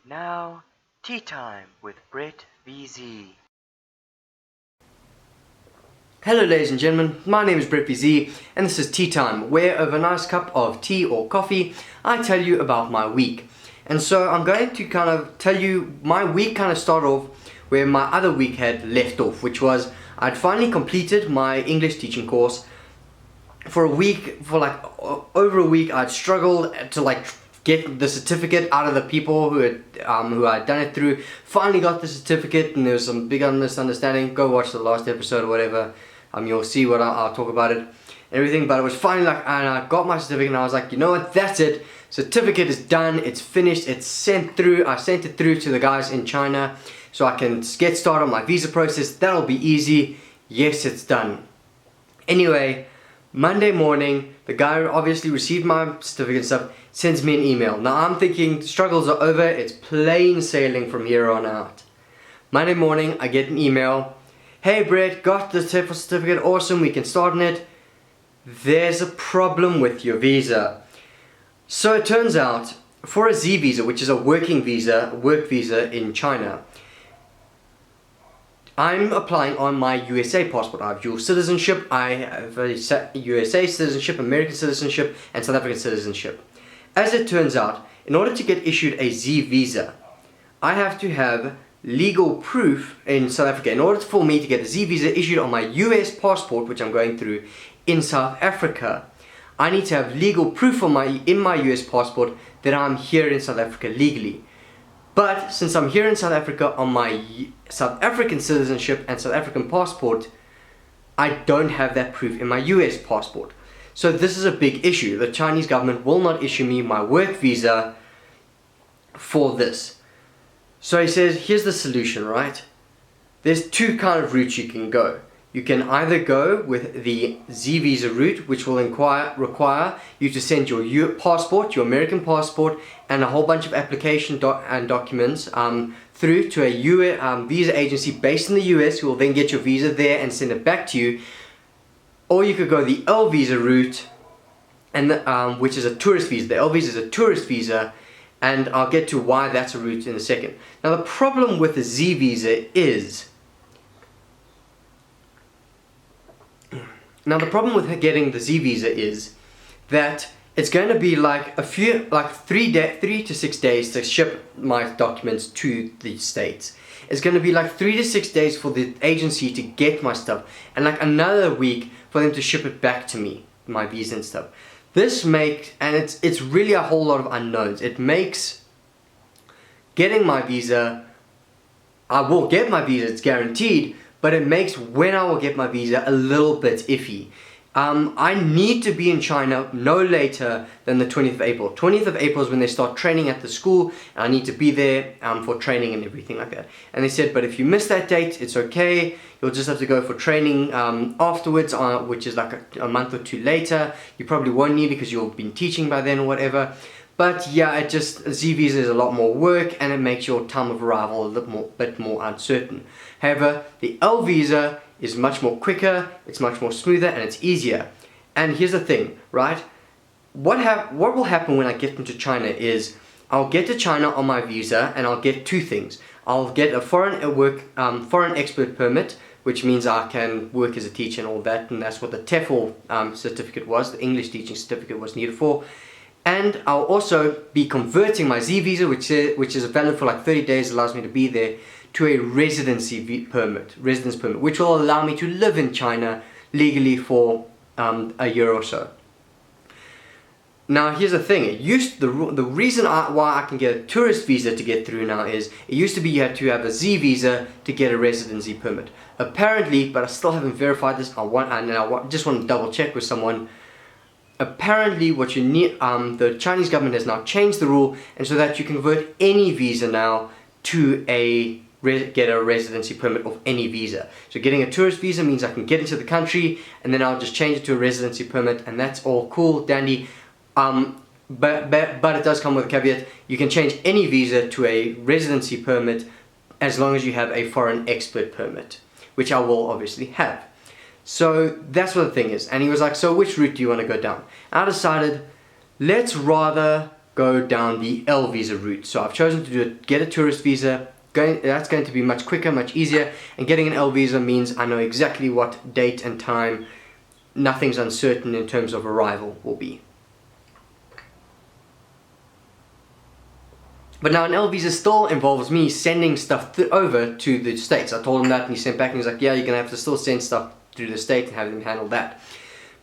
Now, tea time with Brettvz. Hello ladies and gentlemen, my name is Brettvz and this is Tea Time, where over a nice cup of tea or coffee I tell you about my week. And so I'm going to kind of tell you my week kind of start off where my other week had left off, which was I'd finally completed my English teaching course. For a week, over a week, I'd struggled to get the certificate out of the people who I'd done it through. Finally got the certificate, and there was some big misunderstanding. Go watch the last episode or whatever. You'll see what I'll talk about it, and everything. But it was finally and I got my certificate, and I was like, you know what? That's it. Certificate is done. It's finished. It's sent through. I sent it through to the guys in China, so I can get started on my visa process. That'll be easy. Yes, it's done. Anyway, Monday morning, the guy who obviously received my certificate and stuff sends me an email. Now I'm thinking struggles are over. It's plain sailing from here on out. Monday morning, I get an email. Hey Brett, got the certificate, awesome, we can start on it. There's a problem with your visa. So it turns out, for a Z visa, which is a working visa, work visa in China, I'm applying on my USA passport. I have dual citizenship, I have a USA citizenship, American citizenship, and South African citizenship. As it turns out, in order to get issued a Z visa, I have to have legal proof in South Africa. In order for me to get a Z visa issued on my US passport, which I'm going through in South Africa, I need to have legal proof in my US passport that I'm here in South Africa legally. But since I'm here in South Africa on my South African citizenship and South African passport, I don't have that proof in my US passport. So this is a big issue. The Chinese government will not issue me my work visa for this. So he says, here's the solution, right? There's two kind of routes you can go. You can either go with the Z visa route, which will require you to send your passport, your American passport, and a whole bunch of application and documents through to a visa agency based in the US, who will then get your visa there and send it back to you. Or you could go the L visa route, and which is a tourist visa. The L visa is a tourist visa, and I'll get to why that's a route in a second. Now the problem with the Z visa is, getting the Z visa is that it's going to be like 3 to 6 days to ship my documents to the States. It's going to be like 3 to 6 days for the agency to get my stuff, and like another week for them to ship it back to me, my visa and stuff. This makes, and it's really a whole lot of unknowns. It makes getting my visa, I will get my visa, it's guaranteed, but it makes when I will get my visa a little bit iffy. I need to be in China no later than the 20th of April. 20th of April is when they start training at the school, and I need to be there for training and everything like that. And they said, but if you miss that date, it's okay. You'll just have to go for training afterwards, which is like a month or two later. You probably won't need it because you'll have been teaching by then or whatever. But yeah, Z visa is a lot more work, and it makes your time of arrival a bit more uncertain. However, the L visa is much more quicker, it's much more smoother, and it's easier. And here's the thing, right? What will happen when I get into China is I'll get to China on my visa, and I'll get two things. I'll get a foreign expert permit, which means I can work as a teacher and all that, and that's what the TEFL certificate was, the English teaching certificate was needed for. And I'll also be converting my Z visa, which is valid for like 30 days, allows me to be there, to a residence permit, which will allow me to live in China legally for a year or so. Now here's the thing, the reason why I can get a tourist visa to get through now is, it used to be you had to have a Z visa to get a residency permit. Apparently, but I still haven't verified this, I just want to double check with someone. Apparently what you need, the Chinese government has now changed the rule, and so that you can convert any visa now to get a residency permit of any visa. So getting a tourist visa means I can get into the country, and then I'll just change it to a residency permit, and that's all cool, dandy. But it does come with a caveat. You can change any visa to a residency permit as long as you have a foreign expert permit, which I will obviously have. So that's what the thing is. And he was like, so which route do you want to go down? I decided, let's rather go down the L visa route. So I've chosen to get a tourist visa. That's going to be much quicker, much easier, and getting an L visa means I know exactly what date and time, nothing's uncertain in terms of arrival will be. But now an L visa still involves me sending stuff over to the States. I told him that and he sent back and he's like, yeah, you're going to have to still send stuff to the States and have them handle that.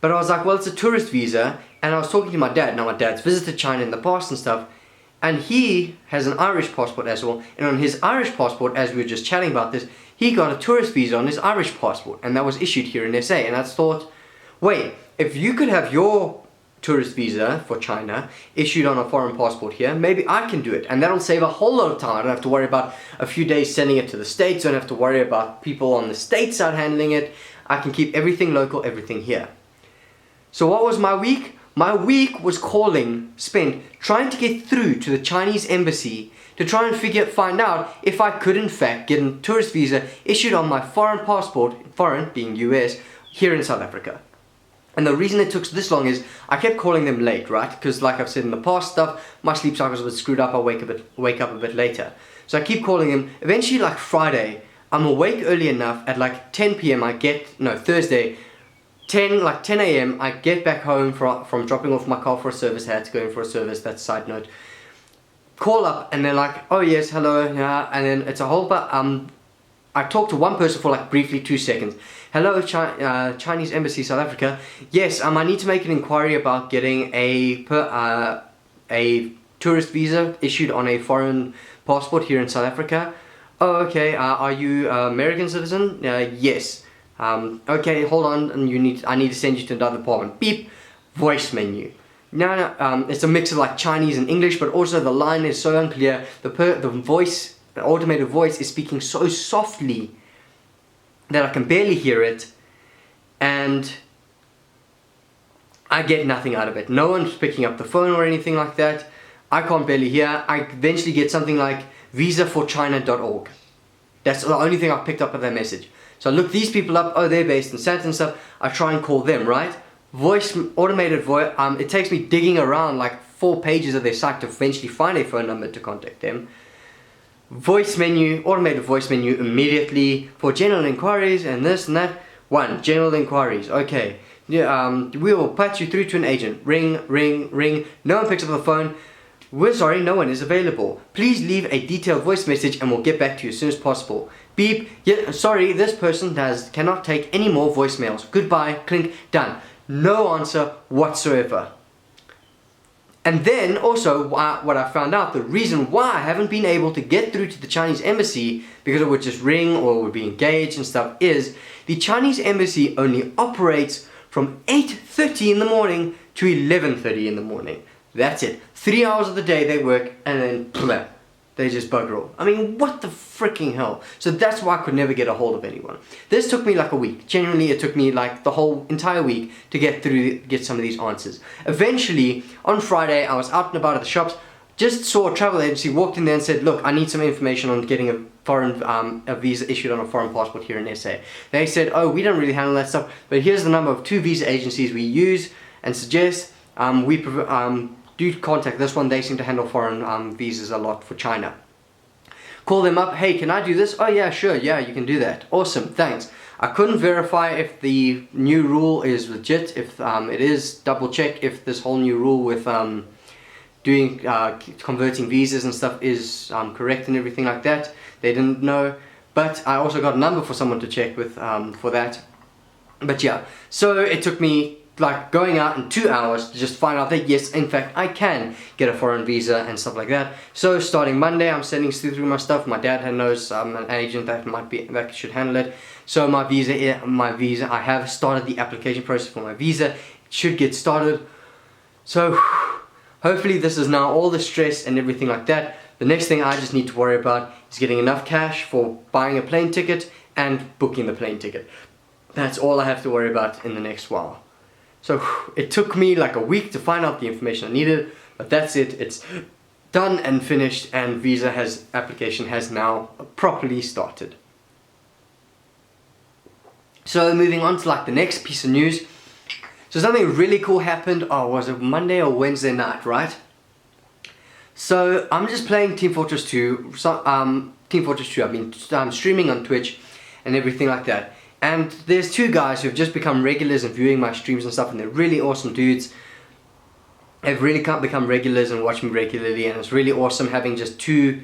But I was like, well, it's a tourist visa, and I was talking to my dad. Now my dad's visited China in the past and stuff, and he has an Irish passport as well, and on his Irish passport, as we were just chatting about this, he got a tourist visa on his Irish passport, and that was issued here in SA, and I thought, wait, if you could have your tourist visa for China issued on a foreign passport here, maybe I can do it, and that'll save a whole lot of time. I don't have to worry about a few days sending it to the States, I don't have to worry about people on the States side handling it. I can keep everything local, everything here. So what was my week? My week was spent trying to get through to the Chinese embassy to try and find out if I could in fact get a tourist visa issued on my foreign passport, foreign being US, here in South Africa. And the reason it took this long is I kept calling them late, right? Because like I've said in the past stuff, my sleep cycle was a bit screwed up, I'll wake up a bit later. So I keep calling them. Eventually, like Friday, I'm awake early enough at like 10 p.m. Thursday, 10 a.m. I get back home from dropping off my car for a service. I had to go in for a service, that's a side note. Call up and they're like, oh yes, hello, yeah, and then it's a whole I talked to one person for like briefly 2 seconds. Hello, Chinese Embassy, South Africa. Yes, I need to make an inquiry about getting a tourist visa issued on a foreign passport here in South Africa. Oh, okay. Are you American citizen? Yes. Okay, hold on. And I need to send you to another department. Beep. Voice menu. No, it's a mix of like Chinese and English, but also the line is so unclear. The automated voice is speaking so softly that I can barely hear it, and I get nothing out of it. No one's picking up the phone or anything like that. I can't barely hear. I eventually get something like visaforchina.org. That's the only thing I picked up of that message. So I look these people up. Oh, they're based in Santa and stuff. I try and call them, right? Automated voice. It takes me digging around like 4 pages of their site to eventually find a phone number to contact them. Voice menu, automated voice menu immediately for general inquiries and this and that. 1. General inquiries. Okay. Yeah, we will patch you through to an agent. Ring, ring, ring. No one picks up the phone. We're sorry, no one is available. Please leave a detailed voice message and we'll get back to you as soon as possible. Beep. Yeah, sorry, this person cannot take any more voicemails. Goodbye. Clink. Done. No answer whatsoever. And then also what I found out, the reason why I haven't been able to get through to the Chinese embassy, because it would just ring or it would be engaged and stuff, is the Chinese embassy only operates from 8:30 in the morning to 11:30 in the morning. That's it. 3 hours of the day they work and then blah, they just bugger all. I mean, what the freaking hell? So that's why I could never get a hold of anyone. This took me like a week. Genuinely, it took me like the whole entire week to get some of these answers. Eventually, on Friday, I was out and about at the shops, just saw a travel agency, walked in there and said, look, I need some information on getting a foreign a visa issued on a foreign passport here in SA. They said, oh, we don't really handle that stuff, but here's the number of 2 visa agencies we use and suggest. Do contact this one. They seem to handle foreign visas a lot for China. Call them up. Hey, can I do this? Oh yeah, sure. Yeah, you can do that. Awesome. Thanks. I couldn't verify if the new rule is legit. If it is, double check if this whole new rule with doing converting visas and stuff is correct and everything like that. They didn't know. But I also got a number for someone to check with for that. But yeah, so it took me like going out in 2 hours to just find out that yes, in fact, I can get a foreign visa and stuff like that. So starting Monday, I'm sending through my stuff. My dad knows an agent that should handle it. So my visa, I have started the application process for my visa. It should get started. So hopefully this is now all the stress and everything like that. The next thing I just need to worry about is getting enough cash for buying a plane ticket and booking the plane ticket. That's all I have to worry about in the next while. So it took me like a week to find out the information I needed, but that's it. It's done and finished, and application has now properly started. So moving on to like the next piece of news. So something really cool happened. Oh, was it Monday or Wednesday night, right? So I'm just playing Team Fortress 2. Team Fortress 2. I've been streaming on Twitch and everything like that. And there's two guys who have just become regulars and viewing my streams and stuff, and they're really awesome dudes. They've really become regulars and watch me regularly, and it's really awesome having just two,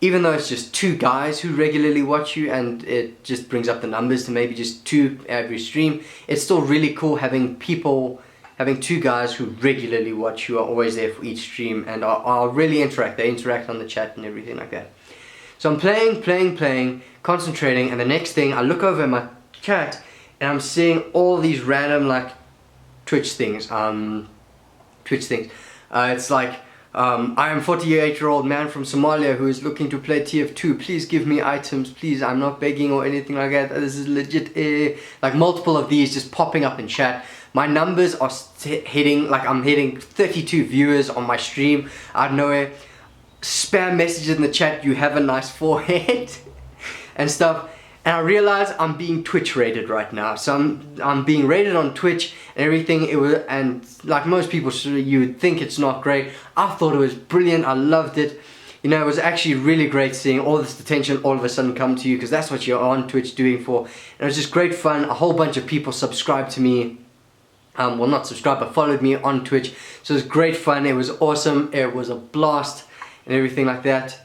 even though it's just two guys who regularly watch you, and it just brings up the numbers to maybe just two every stream. It's still really cool having two guys who regularly watch you, are always there for each stream, and are really interact. They interact on the chat and everything like that. So I'm playing, concentrating, and the next thing, I look over at my chat, and I'm seeing all these random, like, Twitch things. It's like, I am 48-year-old man from Somalia who is looking to play TF2. Please give me items, please. I'm not begging or anything like that. This is legit. Like, multiple of these just popping up in chat. My numbers are hitting, like, I'm hitting 32 viewers on my stream out of nowhere. Spam messages in the chat, you have a nice forehead and stuff. And I realize I'm being Twitch rated right now. So I'm being rated on Twitch and everything. And like most people, you would think it's not great. I thought it was brilliant. I loved it. You know, it was actually really great seeing all this attention all of a sudden come to you, because that's what you're on Twitch doing for. And it was just great fun. A whole bunch of people subscribed to me. Well, not subscribed, but followed me on Twitch. So it was great fun. It was awesome. It was a blast and everything like that.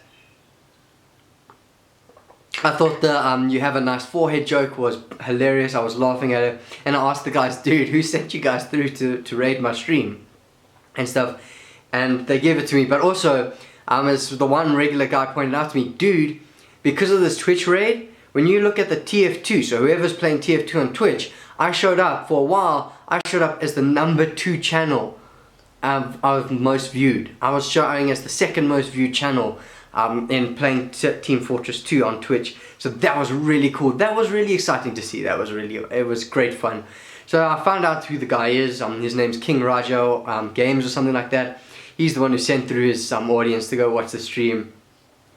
I thought the you have a nice forehead joke was hilarious. I was laughing at it, and I asked the guys, dude, who sent you guys through to raid my stream and stuff, and they gave it to me. But also, as the one regular guy pointed out to me, dude, because of this Twitch raid, when you look at the TF2, so whoever's playing TF2 on Twitch, I showed up for a while. I showed up as the #2 channel of most viewed. I was showing as the second most viewed channel in playing Team Fortress 2 on Twitch. So that was really cool. That was really exciting to see. It was great fun. So I found out who the guy is. His name's King Rajo Games or something like that. He's the one who sent through his audience to go watch the stream.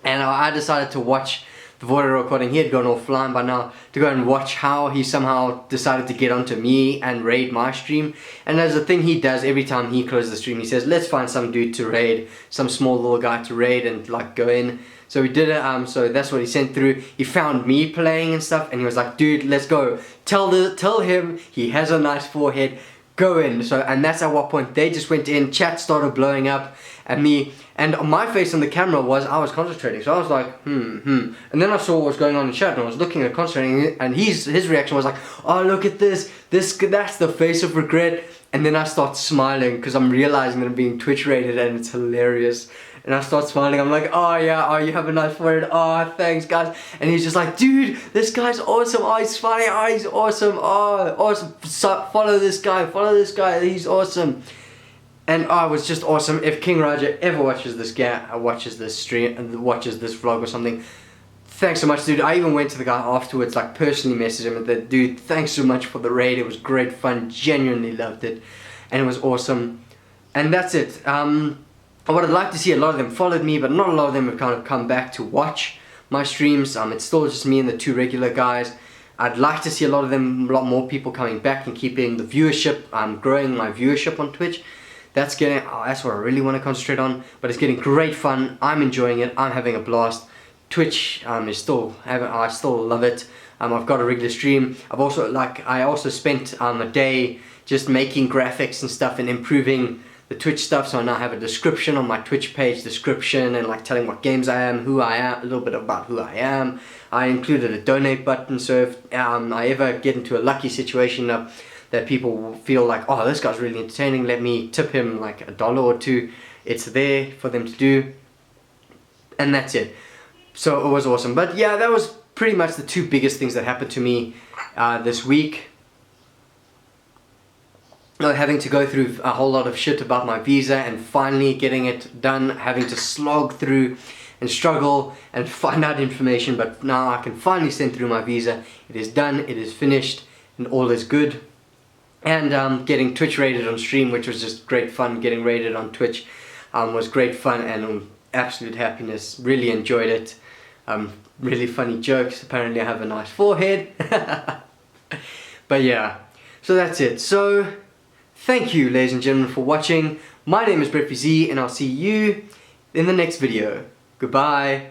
And I decided to watch the voice recording. He had gone offline by now, to go and watch how he somehow decided to get onto me and raid my stream. And there's a thing he does every time he closes the stream. He says, let's find some dude to raid, some small little guy to raid and like go in. So we did it. So that's what he sent through. He found me playing and stuff, and he was like, dude, let's go. Tell him he has a nice forehead. Go in. So, and that's at what point they just went in. Chat started blowing up at me, and my face on the camera was, I was concentrating. So I was like, and then I saw what was going on in chat, and I was looking at concentrating, and his reaction was like, oh, look at this, that's the face of regret. And then I start smiling because I'm realizing that I'm being Twitch rated, and it's hilarious. And I start smiling. I'm like, oh yeah, oh, you have a nice forehead. Oh, thanks guys. And he's just like, dude, this guy's awesome. Oh, he's funny. Oh, he's awesome. Oh, awesome. So, follow this guy. He's awesome. And oh, it was just awesome. If King Raja ever watches this watches this stream and watches this vlog or something, thanks so much, dude. I even went to the guy afterwards, like personally messaged him and said, dude, thanks so much for the raid. It was great fun. Genuinely loved it. And it was awesome. And that's it. I would have liked to see a lot of them followed me, but not a lot of them have kind of come back to watch my streams. It's still just me and the two regular guys. I'd like to see a lot more people coming back and keeping the viewership, growing my viewership on Twitch. That's what I really want to concentrate on. But it's getting great fun. I'm enjoying it. I'm having a blast. Twitch I still love it. I've got a regular stream. I also spent a day just making graphics and stuff and improving the Twitch stuff. So I now have a description on my Twitch page, and like telling what games I am, who I am, a little bit about who I am. I included a donate button, so if I ever get into a lucky situation that people feel like, oh, this guy's really entertaining, let me tip him like $1 or $2. It's there for them to do, and that's it. So it was awesome. But yeah, that was pretty much the two biggest things that happened to me this week. Having to go through a whole lot of shit about my visa and finally getting it done, having to slog through and struggle and find out information, but now I can finally send through my visa. It is done, it is finished, and all is good. And getting Twitch rated on stream, which was just great fun. Getting rated on Twitch was great fun and absolute happiness. Really enjoyed it. Really funny jokes. Apparently I have a nice forehead. But yeah, so that's it. So thank you, ladies and gentlemen, for watching. My name is Brettvz, and I'll see you in the next video. Goodbye.